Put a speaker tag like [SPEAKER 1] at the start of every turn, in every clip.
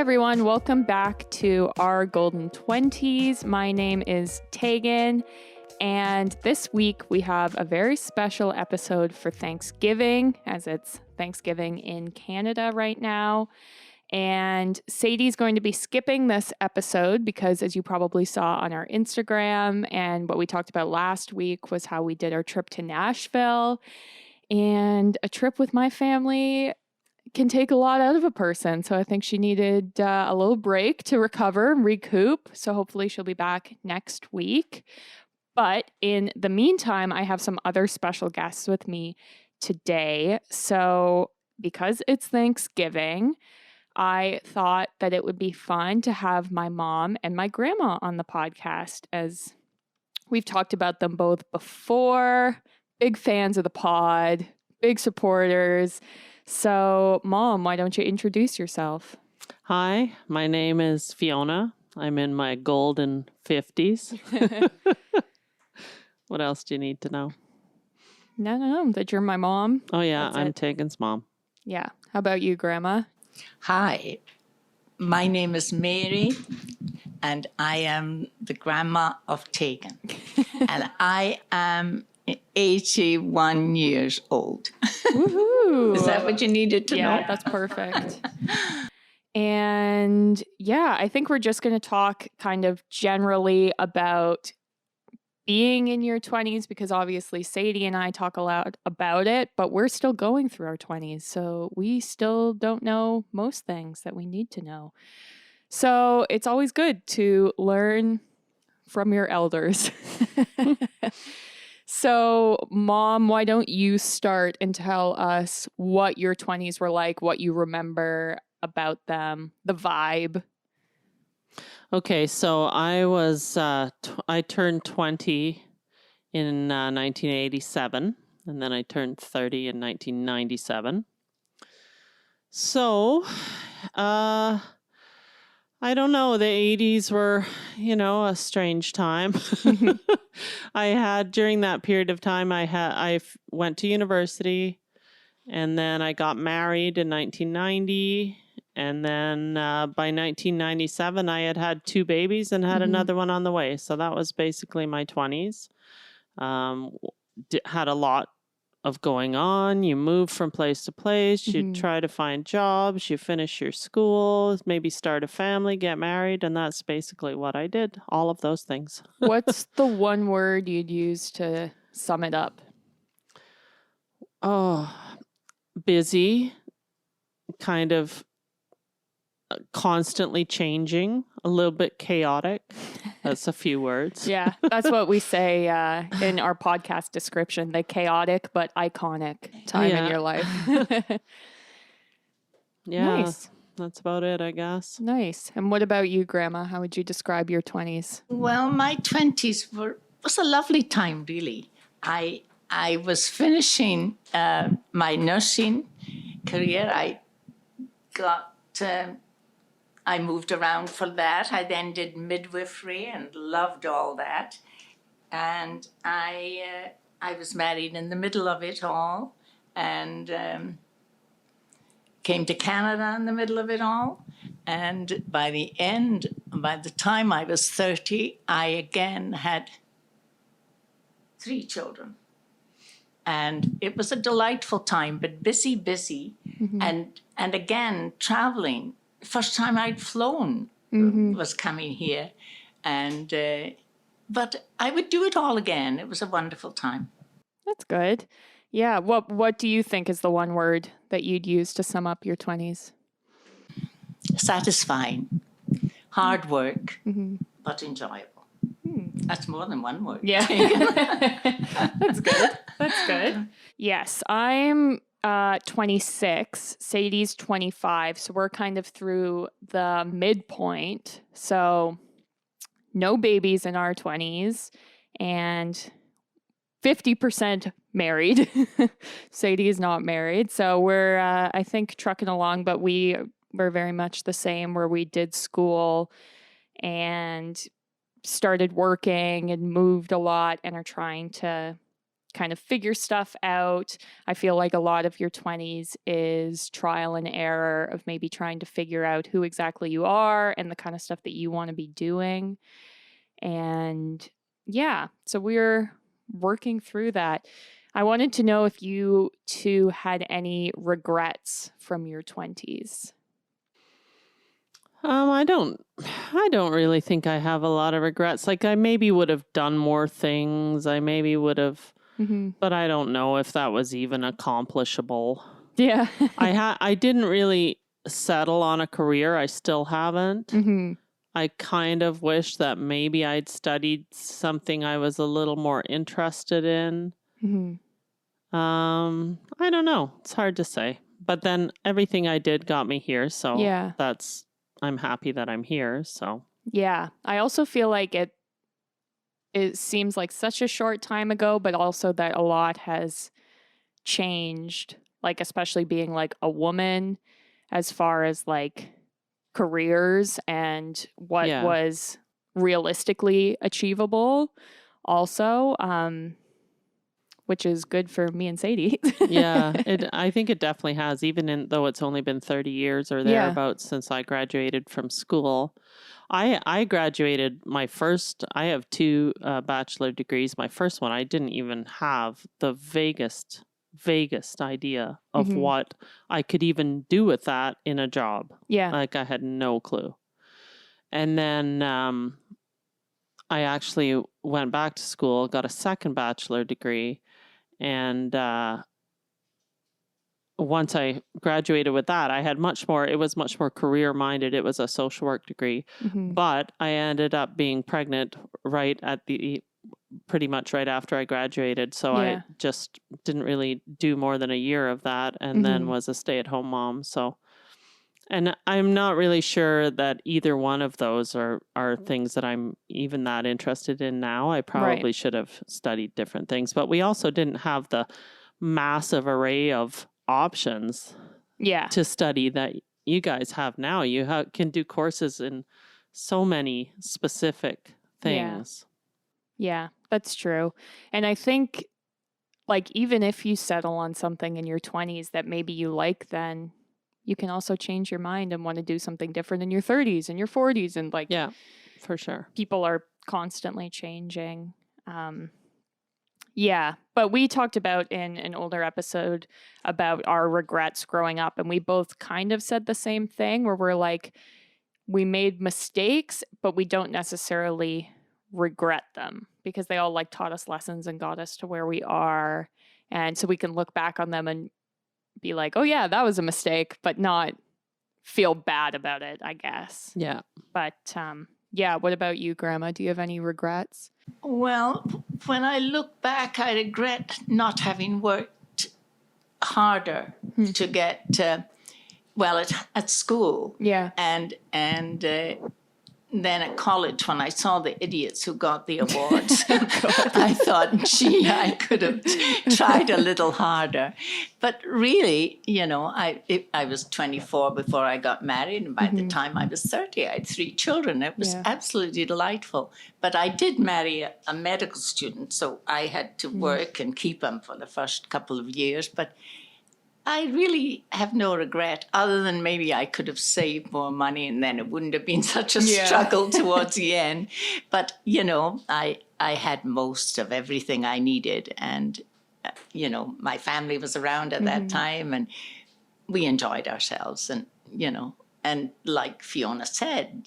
[SPEAKER 1] everyone. Welcome back to our Golden 20s. My name is Teagan, and this week we have a very special episode for Thanksgiving, as it's Thanksgiving in Canada right now. And Sadie's going to be skipping this episode because, as you probably saw on our Instagram, and what we talked about last week was how we did our trip to Nashville. And a trip with my family can take a lot out of a person. So I think she needed a little break to recover and recoup. So hopefully she'll be back next week. But in the meantime, I have some other special guests with me today. So because it's Thanksgiving, I thought that it would be fun to have my mom and my grandma on the podcast, as we've talked about them both before. Big fans of the pod, big supporters. So, Mom, why don't you introduce yourself?
[SPEAKER 2] Hi, my name is Fiona. I'm in my golden 50s. What else do you need to know?
[SPEAKER 1] No, that you're my mom.
[SPEAKER 2] Oh, yeah,
[SPEAKER 1] That's
[SPEAKER 2] I'm
[SPEAKER 1] it.
[SPEAKER 2] Teagan's mom.
[SPEAKER 1] Yeah. How about you, Grandma?
[SPEAKER 3] Hi, my name is Mary, and I am the grandma of Teagan. And I am 81 years old.
[SPEAKER 1] Woohoo!
[SPEAKER 3] Is that what you needed to know?
[SPEAKER 1] Yeah, that's perfect. And yeah, I think we're just going to talk kind of generally about being in your 20s, because obviously Sadie and I talk a lot about it, but we're still going through our 20s. So we still don't know most things that we need to know. So it's always good to learn from your elders. So, Mom, why don't you start and tell us what your 20s were like, what you remember about them, the vibe?
[SPEAKER 2] Okay, so I turned 20 in 1987, and then I turned 30 in 1997. So, I don't know, the 80s were, a strange time. During that period of time, I went to university, and then I got married in 1990. And then by 1997, I had two babies and had another one on the way. So that was basically my 20s. Had a lot of going on. You move from place to place. You try to find jobs. You finish your school, maybe start a family, get married. And that's basically what I did. All of those things.
[SPEAKER 1] What's the one word you'd use to sum it up?
[SPEAKER 2] Oh, busy, kind of constantly changing, a little bit chaotic. That's a few words.
[SPEAKER 1] Yeah, that's what we say in our podcast description, the chaotic but iconic time in your life.
[SPEAKER 2] Yeah,
[SPEAKER 1] nice.
[SPEAKER 2] That's about it, I guess.
[SPEAKER 1] Nice. And what about you, Grandma? How would you describe your 20s?
[SPEAKER 3] Well, my 20s was a lovely time, really. I was finishing my nursing career. I moved around for that. I then did midwifery and loved all that. And I was married in the middle of it all, and came to Canada in the middle of it all. And by the time I was 30, I again had 3 children. And it was a delightful time, but busy, and again, traveling. First time I'd flown was coming here, and but I would do it all again. It was a wonderful time.
[SPEAKER 1] That's good. Yeah. What do you think is the one word that you'd use to sum up your 20s?
[SPEAKER 3] Satisfying, hard work, but enjoyable. That's more than one word.
[SPEAKER 1] Yeah. That's good. That's good. Yes, I'm 26. Sadie's 25. So we're kind of through the midpoint. So no babies in our 20s and 50% married. Sadie is not married. So we're, I think, trucking along, but we're very much the same, where we did school and started working and moved a lot and are trying to kind of figure stuff out. I feel like a lot of your 20s is trial and error of maybe trying to figure out who exactly you are and the kind of stuff that you want to be doing. And yeah, so we're working through that. I wanted to know if you two had any regrets from your 20s.
[SPEAKER 2] I don't really think I have a lot of regrets. Like I maybe would have done more things. I maybe would have, but I don't know if that was even accomplishable.
[SPEAKER 1] Yeah.
[SPEAKER 2] I didn't really settle on a career. I still haven't. I kind of wish that maybe I'd studied something I was a little more interested in. I don't know. It's hard to say. But then everything I did got me here, so
[SPEAKER 1] Yeah.
[SPEAKER 2] I'm happy that I'm here, so.
[SPEAKER 1] Yeah. I also feel like it seems like such a short time ago, but also that a lot has changed, like especially being like a woman as far as like careers and what
[SPEAKER 2] Yeah.
[SPEAKER 1] was realistically achievable also, which is good for me and Sadie.
[SPEAKER 2] Yeah, I think it definitely has, even though it's only been 30 years or
[SPEAKER 1] Yeah.
[SPEAKER 2] thereabouts since I graduated from school. I graduated I have two bachelor degrees. My first one, I didn't even have the vaguest idea of what I could even do with that in a job.
[SPEAKER 1] Yeah.
[SPEAKER 2] Like I had no clue. And then I actually went back to school, got a second bachelor degree, and once I graduated with that, it was much more career minded. It was a social work degree, but I ended up being pregnant pretty much right after I graduated. So I just didn't really do more than a year of that, and then was a stay-at-home mom. So, and I'm not really sure that either one of those are things that I'm even that interested in now. I probably should have studied different things, but we also didn't have the massive array of options to study that you guys have now. You can do courses in so many specific things.
[SPEAKER 1] Yeah, that's true. And I think like even if you settle on something in your 20s that maybe you like, then you can also change your mind and want to do something different in your 30s and your 40s. And like,
[SPEAKER 2] yeah, for sure.
[SPEAKER 1] People are constantly changing. Yeah, but we talked about in an older episode about our regrets growing up, and we both kind of said the same thing where we're like, we made mistakes, but we don't necessarily regret them because they all like taught us lessons and got us to where we are. And so we can look back on them and be like, oh yeah, that was a mistake, but not feel bad about it, I guess.
[SPEAKER 2] Yeah.
[SPEAKER 1] But yeah, what about you, Grandma? Do you have any regrets?
[SPEAKER 3] Well, when I look back, I regret not having worked harder to get, at school.
[SPEAKER 1] Yeah.
[SPEAKER 3] And then at college, when I saw the idiots who got the awards, I thought, gee, I could have tried a little harder. But really, I was 24 before I got married, and by the time I was 30, I had 3 children. It was absolutely delightful. But I did marry a medical student, so I had to work and keep him for the first couple of years. But I really have no regret, other than maybe I could have saved more money and then it wouldn't have been such a struggle towards the end. But, I had most of everything I needed. And, my family was around at that time and we enjoyed ourselves. And, and like Fiona said,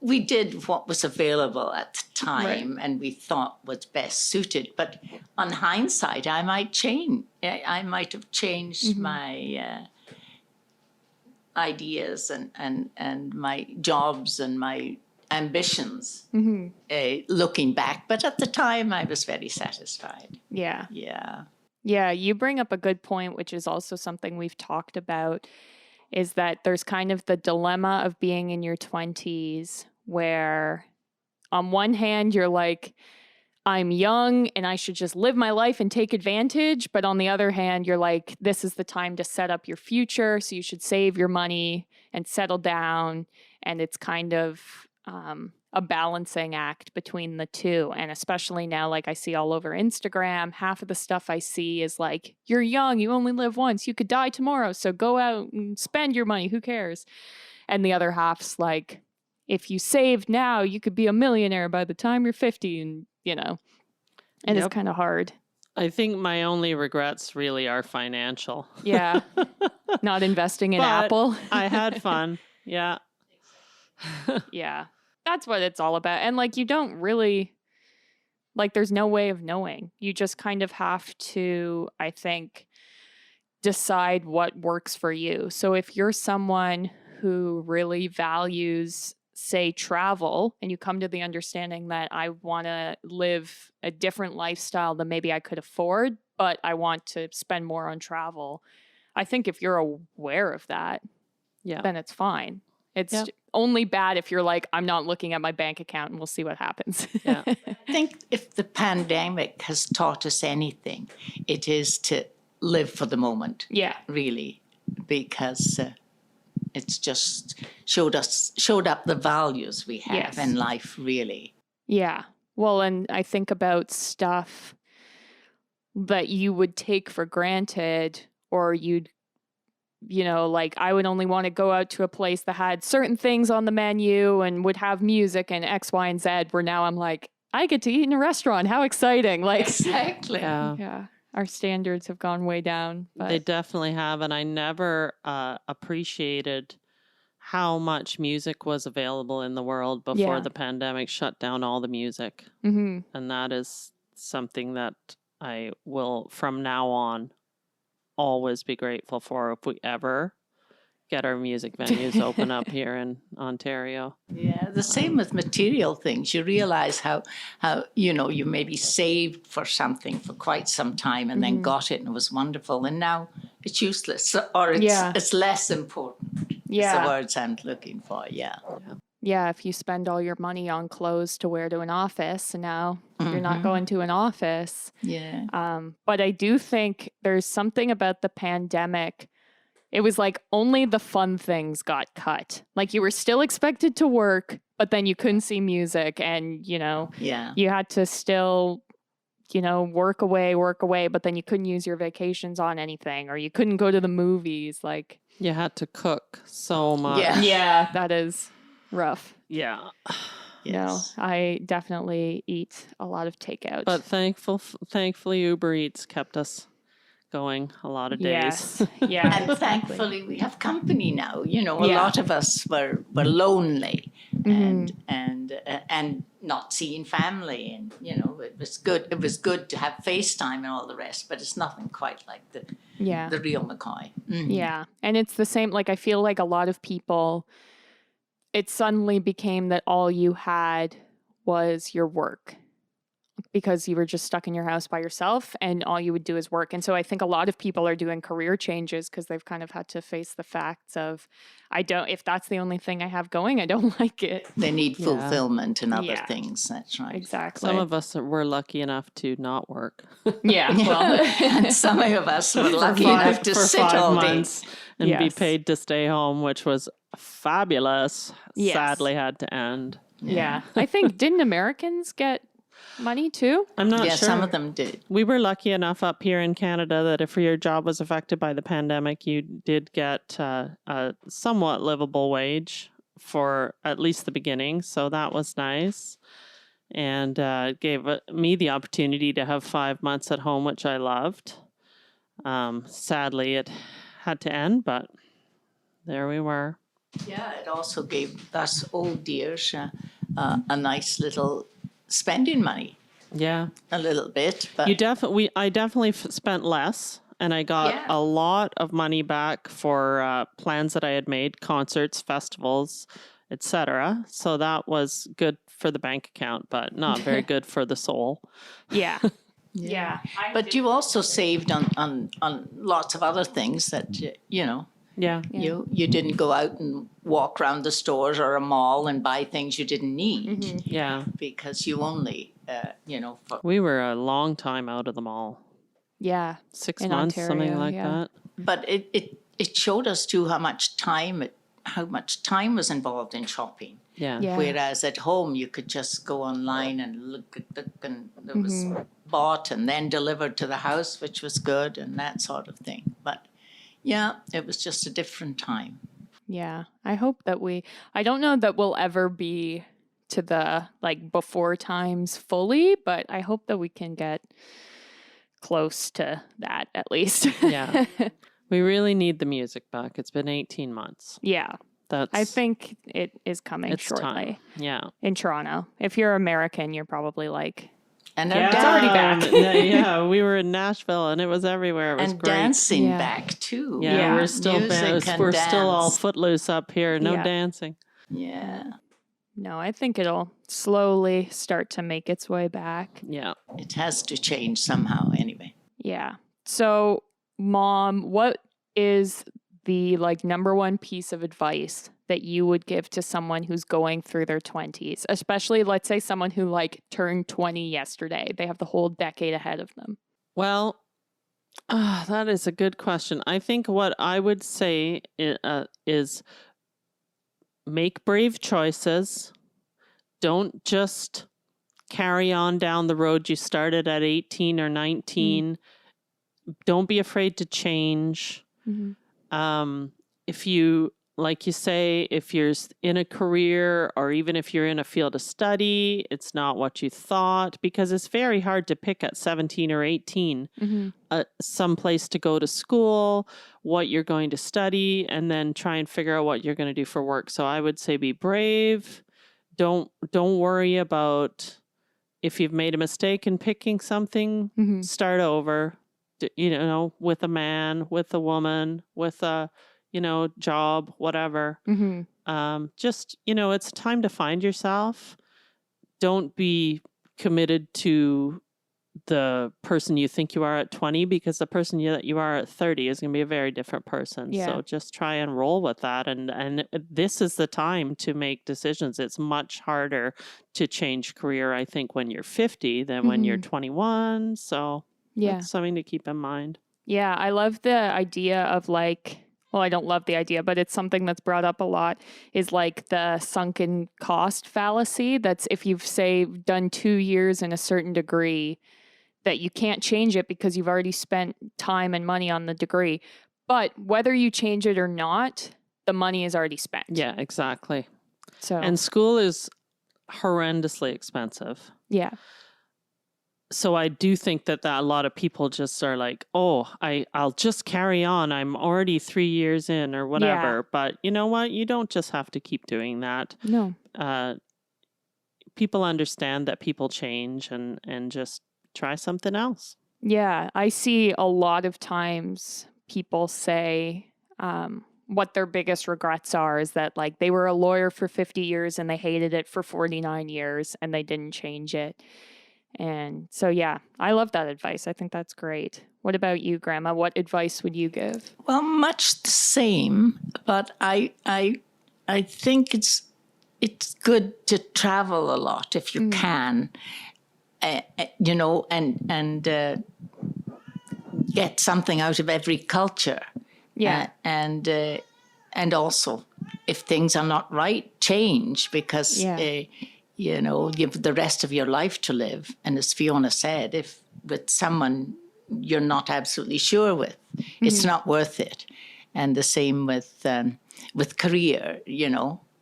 [SPEAKER 3] we did what was available at the time and we thought was best suited. But on hindsight, I might change. I might have changed my ideas and my jobs and my ambitions looking back. But at the time, I was very satisfied.
[SPEAKER 1] Yeah.
[SPEAKER 3] Yeah.
[SPEAKER 1] Yeah, you bring up a good point, which is also something we've talked about, is that there's kind of the dilemma of being in your 20s where on one hand, you're like, I'm young and I should just live my life and take advantage. But on the other hand, you're like, this is the time to set up your future. So you should save your money and settle down. And it's kind of a balancing act between the two. And especially now, like I see all over Instagram, half of the stuff I see is like, you're young, you only live once, you could die tomorrow, so go out and spend your money, who cares? And the other half's like, if you saved now, you could be a millionaire by the time you're 50. And, and it's kind of hard.
[SPEAKER 2] I think my only regrets really are financial.
[SPEAKER 1] Yeah. Not investing in
[SPEAKER 2] But
[SPEAKER 1] Apple.
[SPEAKER 2] I had fun. Yeah.
[SPEAKER 1] Yeah. That's what it's all about. And like, you don't really, like, there's no way of knowing. You just kind of have to, I think, decide what works for you. So if you're someone who really values, say, travel, and you come to the understanding that I want to live a different lifestyle than maybe I could afford, but I want to spend more on travel, I think if you're aware of that, then it's fine. It's only bad if you're like, I'm not looking at my bank account and we'll see what happens.
[SPEAKER 3] I think if the pandemic has taught us anything, it is to live for the moment.
[SPEAKER 1] Yeah.
[SPEAKER 3] Really, because it's just showed up the values we have in life, really.
[SPEAKER 1] Yeah. Well, and I think about stuff that you would take for granted, or you'd, like I would only want to go out to a place that had certain things on the menu and would have music and X, Y, and Z, where now I'm like, I get to eat in a restaurant. How exciting. Like,
[SPEAKER 3] exactly.
[SPEAKER 1] Yeah. Our standards have gone way down. But
[SPEAKER 2] They definitely have. And I never appreciated how much music was available in the world before the pandemic shut down all the music.
[SPEAKER 1] Mm-hmm.
[SPEAKER 2] And that is something that I will, from now on, always be grateful for if we ever get our music venues open up here in Ontario.
[SPEAKER 3] Yeah, the same with material things. You realize how you maybe saved for something for quite some time and then got it and it was wonderful, and now it's useless, or it's less important.
[SPEAKER 1] Yeah.
[SPEAKER 3] It's the words I'm looking for.
[SPEAKER 1] Yeah, if you spend all your money on clothes to wear to an office, and now you're not going to an office.
[SPEAKER 3] Yeah.
[SPEAKER 1] But I do think there's something about the pandemic. It was like only the fun things got cut. Like you were still expected to work, but then you couldn't see music, and you had to still work away, but then you couldn't use your vacations on anything, or you couldn't go to the movies. Like
[SPEAKER 2] you had to cook so much.
[SPEAKER 1] Yeah, that is rough.
[SPEAKER 2] Yeah.
[SPEAKER 3] Yes.
[SPEAKER 1] No, I definitely eat a lot of takeout.
[SPEAKER 2] But thankfully Uber Eats kept us going a lot of days.
[SPEAKER 1] Yes. Yeah.
[SPEAKER 3] And thankfully we have company now. A lot of us were lonely and not seeing family, and it was good. It was good to have FaceTime and all the rest, but it's nothing quite like the real McCoy. Mm-hmm.
[SPEAKER 1] Yeah. And it's the same, like I feel like a lot of people, it suddenly became that all you had was your work, because you were just stuck in your house by yourself and all you would do is work. And so I think a lot of people are doing career changes because they've kind of had to face the facts of, if that's the only thing I have going, I don't like it.
[SPEAKER 3] They need fulfillment and other things. That's right.
[SPEAKER 1] Exactly.
[SPEAKER 2] Some of us were lucky enough to not work.
[SPEAKER 1] Yeah. Well,
[SPEAKER 3] and some of us were lucky enough to sit all day
[SPEAKER 2] and be paid to stay home, which was fabulous.
[SPEAKER 1] Yes.
[SPEAKER 2] Sadly had to end.
[SPEAKER 1] Yeah. I think, didn't Americans get money too?
[SPEAKER 2] I'm not sure.
[SPEAKER 3] Some of them did.
[SPEAKER 2] We were lucky enough up here in Canada that if your job was affected by the pandemic, you did get a somewhat livable wage for at least the beginning. So that was nice. And gave me the opportunity to have 5 months at home, which I loved. Sadly, it had to end, but there we were.
[SPEAKER 3] Yeah, it also gave us old dears a nice little spending money.
[SPEAKER 2] Yeah,
[SPEAKER 3] a little bit. But
[SPEAKER 2] I definitely spent less, and I got a lot of money back for plans that I had made, concerts, festivals, etc. So that was good for the bank account, but not very good for the soul.
[SPEAKER 1] Yeah. Yeah.
[SPEAKER 3] But you also saved on lots of other things that
[SPEAKER 2] Yeah.
[SPEAKER 3] You didn't go out and walk around the stores or a mall and buy things you didn't need.
[SPEAKER 1] Mm-hmm.
[SPEAKER 2] Yeah.
[SPEAKER 3] Because you only,
[SPEAKER 2] we were a long time out of the mall.
[SPEAKER 1] Yeah.
[SPEAKER 2] 6
[SPEAKER 1] in
[SPEAKER 2] months,
[SPEAKER 1] Ontario,
[SPEAKER 2] something like that.
[SPEAKER 3] But it showed us too how much time was involved in shopping.
[SPEAKER 2] Yeah.
[SPEAKER 1] Yeah.
[SPEAKER 3] Whereas at home, you could just go online and look, and it was bought and then delivered to the house, which was good and that sort of thing. But yeah, it was just a different time.
[SPEAKER 1] Yeah. I hope that I don't know that we'll ever be to the like before times fully, but I hope that we can get close to that at least.
[SPEAKER 2] Yeah. We really need the music back. It's been 18 months.
[SPEAKER 1] Yeah.
[SPEAKER 2] That's
[SPEAKER 1] I think it is coming
[SPEAKER 2] it's
[SPEAKER 1] shortly
[SPEAKER 2] time. Yeah.
[SPEAKER 1] in Toronto. If you're American, you're probably like,
[SPEAKER 3] And
[SPEAKER 2] Yeah.
[SPEAKER 1] It's already back.
[SPEAKER 2] Yeah, we were in Nashville and it was everywhere. It was
[SPEAKER 3] and
[SPEAKER 2] great.
[SPEAKER 3] dancing
[SPEAKER 1] Yeah.
[SPEAKER 3] back too.
[SPEAKER 2] Yeah,
[SPEAKER 1] Yeah.
[SPEAKER 2] we're still
[SPEAKER 3] Music and
[SPEAKER 2] we're still all
[SPEAKER 3] dance.
[SPEAKER 2] footloose up here. No
[SPEAKER 1] Yeah.
[SPEAKER 2] dancing.
[SPEAKER 3] Yeah,
[SPEAKER 1] no, I think it'll slowly start to make its way back.
[SPEAKER 2] Yeah.
[SPEAKER 3] it has to change somehow anyway.
[SPEAKER 1] Yeah. So, Mom, what is the like number one piece of advice that you would give to someone who's going through their 20s, especially let's say someone who like turned 20 yesterday? They have the whole decade ahead of them.
[SPEAKER 2] Well, that is a good question. I think what I would say is make brave choices. Don't just carry on down the road you started at 18 or 19. Don't be afraid to change. If you, like you say, if you're in a career or even if you're in a field of study, it's not what you thought, because it's very hard to pick at 17 or 18 some place to go to school, what you're going to study, and then try and figure out what you're going to do for work. So I would say be brave. Don't worry about if you've made a mistake in picking something, start over, with a man, with a woman, with a, job, whatever. Just, it's time to find yourself. Don't be committed to the person you think you are at 20, because the person that you are at 30 is going to be a very different person.
[SPEAKER 1] Yeah.
[SPEAKER 2] So just try and roll with that. And this is the time to make decisions. It's much harder to change career, I think, when you're 50 than when you're 21. So that's something to keep in mind.
[SPEAKER 1] Yeah, I love the idea of like, well, I don't love the idea, but it's something that's brought up a lot, is like the sunken cost fallacy. That's if you've, say, done 2 years in a certain degree, that you can't change it because you've already spent time and money on the degree. But whether you change it or not, the money is already spent.
[SPEAKER 2] Yeah, exactly.
[SPEAKER 1] So,
[SPEAKER 2] And school is horrendously expensive.
[SPEAKER 1] yeah.
[SPEAKER 2] So I do think that a lot of people just are like, oh, I'll just carry on. I'm already 3 years in or whatever.
[SPEAKER 1] Yeah.
[SPEAKER 2] But you know what? You don't just have to keep doing that.
[SPEAKER 1] No.
[SPEAKER 2] People understand that people change and just try something else.
[SPEAKER 1] Yeah, I see a lot of times people say what their biggest regrets are is that like they were a lawyer for 50 years and they hated it for 49 years and they didn't change it. And so, yeah, I love that advice. I think that's great. What about you, Grandma? What advice would you give?
[SPEAKER 3] Well, much the same, but I think it's good to travel a lot if you can, and get something out of every culture.
[SPEAKER 1] Yeah.
[SPEAKER 3] And also, if things are not right, change, because you've the rest of your life to live. And as Fiona said, if with someone you're not absolutely sure with, it's not worth it. And the same with career,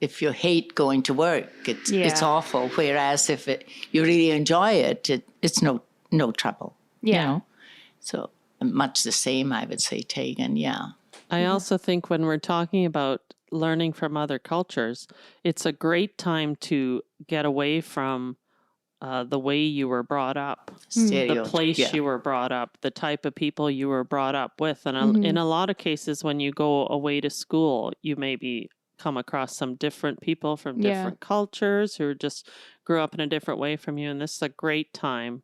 [SPEAKER 3] if you hate going to work, it's awful. Whereas if you really enjoy it, it's no trouble.
[SPEAKER 1] Yeah.
[SPEAKER 3] So much the same, I would say, Teagan. Yeah.
[SPEAKER 2] I also think when we're talking about learning from other cultures, it's a great time to get away from the way you were brought up, the place you were brought up, the type of people you were brought up with. And in a lot of cases, when you go away to school, you maybe come across some different people from different cultures who just grew up in a different way from you. And this is a great time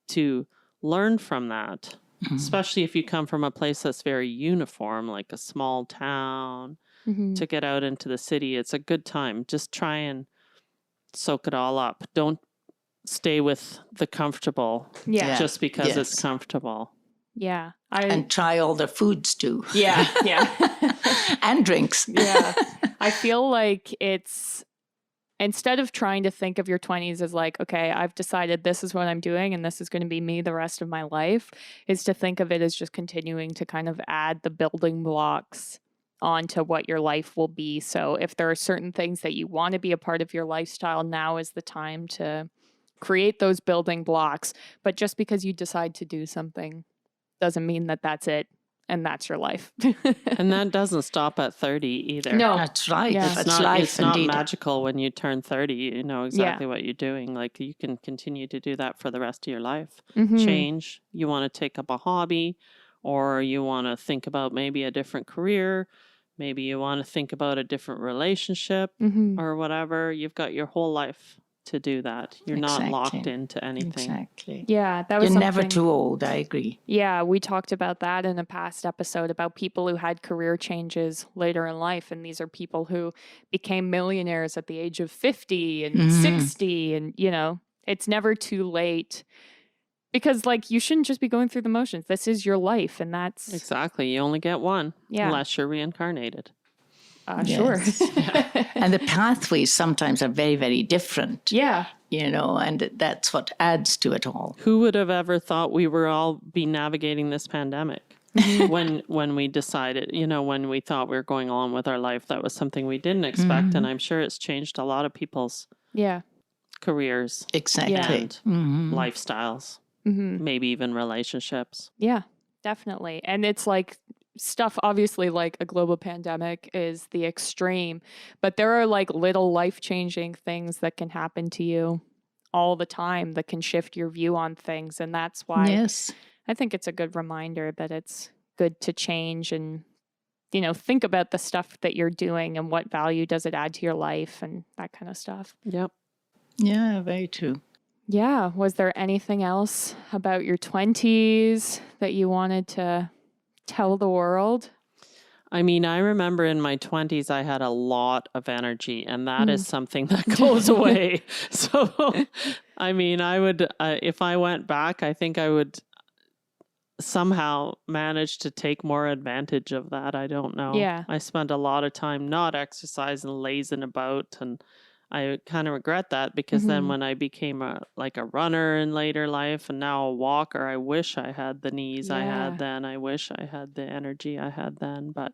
[SPEAKER 2] to learn from that, especially if you come from a place that's very uniform, like a small town. To get out into the city, it's a good time. Just try and soak it all up. Don't stay with the comfortable just because it's comfortable.
[SPEAKER 1] Yeah.
[SPEAKER 3] And try all the foods too.
[SPEAKER 1] Yeah.
[SPEAKER 3] And drinks.
[SPEAKER 1] Yeah. I feel like it's instead of trying to think of your 20s as like, okay, I've decided this is what I'm doing and this is going to be me the rest of my life, is to think of it as just continuing to kind of add the building blocks onto what your life will be. So if there are certain things that you want to be a part of your lifestyle, now is the time to create those building blocks. But just because you decide to do something doesn't mean that that's it and that's your life.
[SPEAKER 2] And that doesn't stop at 30 either.
[SPEAKER 1] No.
[SPEAKER 3] That's right.
[SPEAKER 1] Yeah.
[SPEAKER 3] That's life,
[SPEAKER 2] it's not
[SPEAKER 3] indeed.
[SPEAKER 2] magical when you turn 30. You know exactly what you're doing. Like you can continue to do that for the rest of your life.
[SPEAKER 1] Mhm.
[SPEAKER 2] Change. You want to take up a hobby, or you want to think about maybe a different career. Maybe you want to think about a different relationship
[SPEAKER 1] Mhm.
[SPEAKER 2] or whatever. You've got your whole life to do that. You're not locked
[SPEAKER 3] Exactly.
[SPEAKER 2] into anything.
[SPEAKER 3] Exactly.
[SPEAKER 1] Yeah, that was
[SPEAKER 3] You're never
[SPEAKER 1] something-
[SPEAKER 3] too old, I agree.
[SPEAKER 1] Yeah, we talked about that in a past episode about people who had career changes later in life. And these are people who became millionaires at the age of 50 and
[SPEAKER 3] Mhm.
[SPEAKER 1] 60. And, you know, it's never too late because, like, you shouldn't just be going through the motions. This is your life. And that's,
[SPEAKER 2] Exactly. You only get one unless you're reincarnated.
[SPEAKER 1] sure.
[SPEAKER 3] Yes. And the pathways sometimes are very, very different,
[SPEAKER 1] Yeah.
[SPEAKER 3] you know, and that's what adds to it all.
[SPEAKER 2] Who would have ever thought we were all be navigating this pandemic? when we decided, you know, when we thought we were going on with our life, that was something we didn't expect. And I'm sure it's changed a lot of people's
[SPEAKER 1] Yeah.
[SPEAKER 3] Exactly.
[SPEAKER 2] careers and lifestyles, maybe even relationships.
[SPEAKER 1] Yeah, definitely. And it's like stuff, obviously, like a global pandemic is the extreme, but there are like little life-changing things that can happen to you all the time that can shift your view on things. And that's why
[SPEAKER 3] Yes.
[SPEAKER 1] I think it's a good reminder that it's good to change and, you know, think about the stuff that you're doing and what value does it add to your life and that kind of stuff.
[SPEAKER 2] Yep.
[SPEAKER 3] Yeah, very true.
[SPEAKER 1] Yeah. Was there anything else about your 20s that you wanted to tell the world?
[SPEAKER 2] I mean, I remember in my 20s, I had a lot of energy, and that is something that goes away. So, I mean, I would, if I went back, I think I would somehow manage to take more advantage of that. I don't know.
[SPEAKER 1] Yeah.
[SPEAKER 2] I spent a lot of time not exercising, lazing about, and I kind of regret that because then when I became a runner in later life and now a walker, I wish I had the knees I
[SPEAKER 1] Yeah.
[SPEAKER 2] had then. I wish I had the energy I had then, but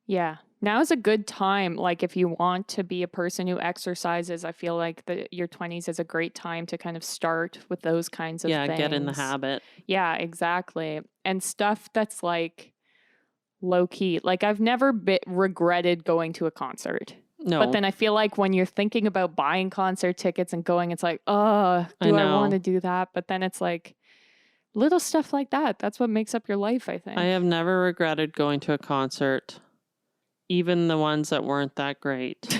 [SPEAKER 1] Yeah. Now is a good time. Like if you want to be a person who exercises, I feel like your 20s is a great time to kind of start with those kinds of things.
[SPEAKER 2] get in the habit.
[SPEAKER 1] Yeah, exactly. And stuff that's like low key. Like I've never regretted going to a concert.
[SPEAKER 2] No.
[SPEAKER 1] But then I feel like when you're thinking about buying concert tickets and going, it's like, oh, do I want to do that? But then it's like little stuff like that. That's what makes up your life, I think.
[SPEAKER 2] I have never regretted going to a concert, even the ones that weren't that great.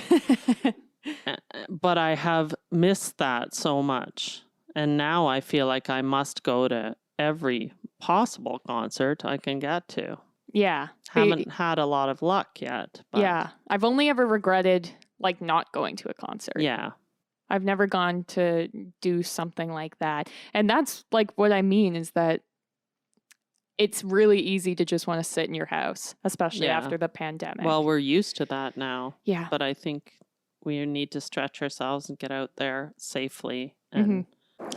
[SPEAKER 2] But I have missed that so much. And now I feel like I must go to every possible concert I can get to.
[SPEAKER 1] Yeah.
[SPEAKER 2] Haven't had a lot of luck yet. But
[SPEAKER 1] Yeah. I've only ever regretted like not going to a concert.
[SPEAKER 2] yeah.
[SPEAKER 1] I've never gone to do something like that. And that's like what I mean is that it's really easy to just want to sit in your house, especially after the pandemic.
[SPEAKER 2] Well, we're used to that now.
[SPEAKER 1] Yeah.
[SPEAKER 2] But I think we need to stretch ourselves and get out there safely. And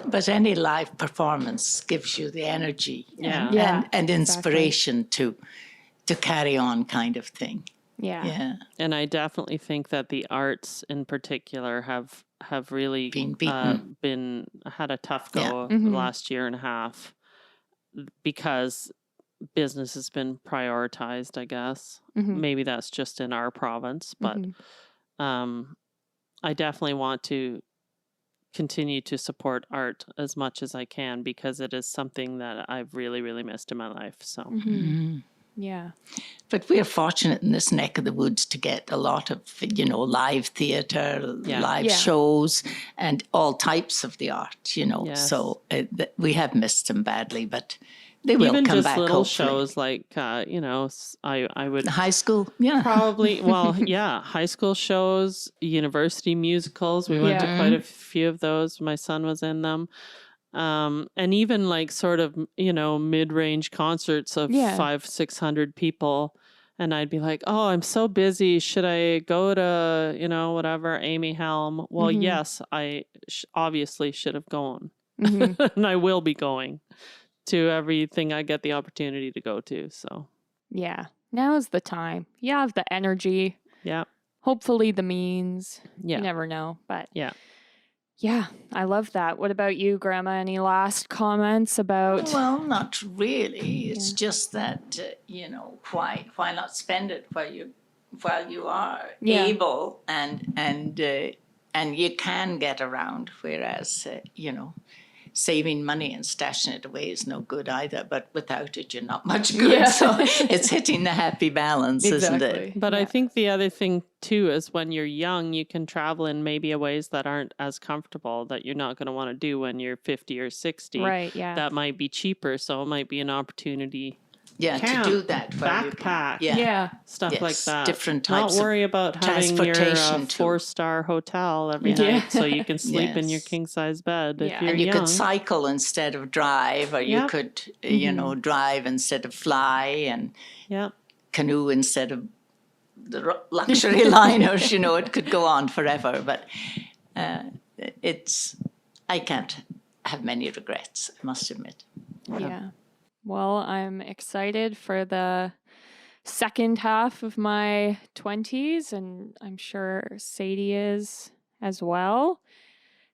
[SPEAKER 3] But any live performance gives you the energy
[SPEAKER 1] Yeah.
[SPEAKER 3] and inspiration to carry on kind of thing.
[SPEAKER 1] Yeah.
[SPEAKER 3] Yeah.
[SPEAKER 2] And I definitely think that the arts in particular have really
[SPEAKER 3] Been beaten.
[SPEAKER 2] Had a tough go
[SPEAKER 1] Yeah.
[SPEAKER 2] the last year and a half because business has been prioritized, I guess. Maybe that's just in our province, but I definitely want to continue to support art as much as I can because it is something that I've really, really missed in my life. So
[SPEAKER 1] Yeah.
[SPEAKER 3] But we're fortunate in this neck of the woods to get a lot of, you know, live theatre, live shows, and all types of the art, you know.
[SPEAKER 2] Yes.
[SPEAKER 3] So we have missed them badly, but they will
[SPEAKER 2] even
[SPEAKER 3] come
[SPEAKER 2] just
[SPEAKER 3] back,
[SPEAKER 2] little
[SPEAKER 3] hopefully.
[SPEAKER 2] shows like, you know, I would
[SPEAKER 3] High school, yeah.
[SPEAKER 2] probably, well, yeah, high school shows, university musicals. We went to quite a few of those. My son was in them. And even like sort of, you know, mid-range concerts of 500-600 people. And I'd be like, oh, I'm so busy. Should I go to, whatever, Amy Helm? Well, yes, I obviously should have gone. And I will be going to everything I get the opportunity to go to. So,
[SPEAKER 1] yeah, now's the time. You have the energy.
[SPEAKER 2] yeah.
[SPEAKER 1] Hopefully the means.
[SPEAKER 2] Yeah.
[SPEAKER 1] You never know. But
[SPEAKER 2] yeah.
[SPEAKER 1] Yeah, I love that. What about you, Grandma? Any last comments about?
[SPEAKER 3] Well, not really. It's just that why not spend it while you are able and you can get around. Whereas saving money and stashing it away is no good either. But without it, you're not much good.
[SPEAKER 1] Yeah.
[SPEAKER 3] So it's hitting the happy balance, isn't it?
[SPEAKER 2] But I think the other thing too is when you're young, you can travel in maybe ways that aren't as comfortable that you're not going to want to do when you're 50 or 60.
[SPEAKER 1] Right, yeah.
[SPEAKER 2] That might be cheaper, so it might be an opportunity.
[SPEAKER 3] Yeah,
[SPEAKER 2] Camp,
[SPEAKER 3] to do that.
[SPEAKER 2] Backpack.
[SPEAKER 1] Yeah.
[SPEAKER 2] Stuff like that.
[SPEAKER 3] Different types
[SPEAKER 2] Not worry about having your
[SPEAKER 3] transportation too.
[SPEAKER 2] 4-star hotel every night so you can sleep in your king-size bed if you're
[SPEAKER 3] and you
[SPEAKER 2] young.
[SPEAKER 3] could cycle instead of drive, or you could, drive instead of fly, and canoe instead of the luxury liners. It could go on forever. But I can't have many regrets, I must admit.
[SPEAKER 1] Yeah. Well, I'm excited for the second half of my 20s, and I'm sure Sadie is as well.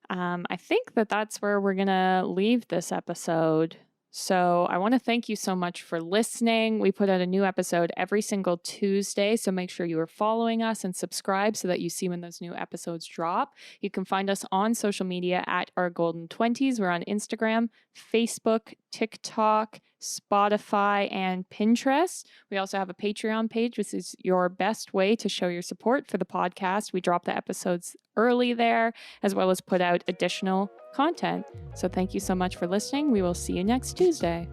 [SPEAKER 1] I think that's where we're going to leave this episode. So I want to thank you so much for listening. We put out a new episode every single Tuesday, so make sure you are following us and subscribe so that you see when those new episodes drop. You can find us on social media at Our Golden 20s. We're on Instagram, Facebook, TikTok, Spotify, and Pinterest. We also have a Patreon page, which is your best way to show your support for the podcast. We drop the episodes early there, as well as put out additional content. So thank you so much for listening. We will see you next Tuesday.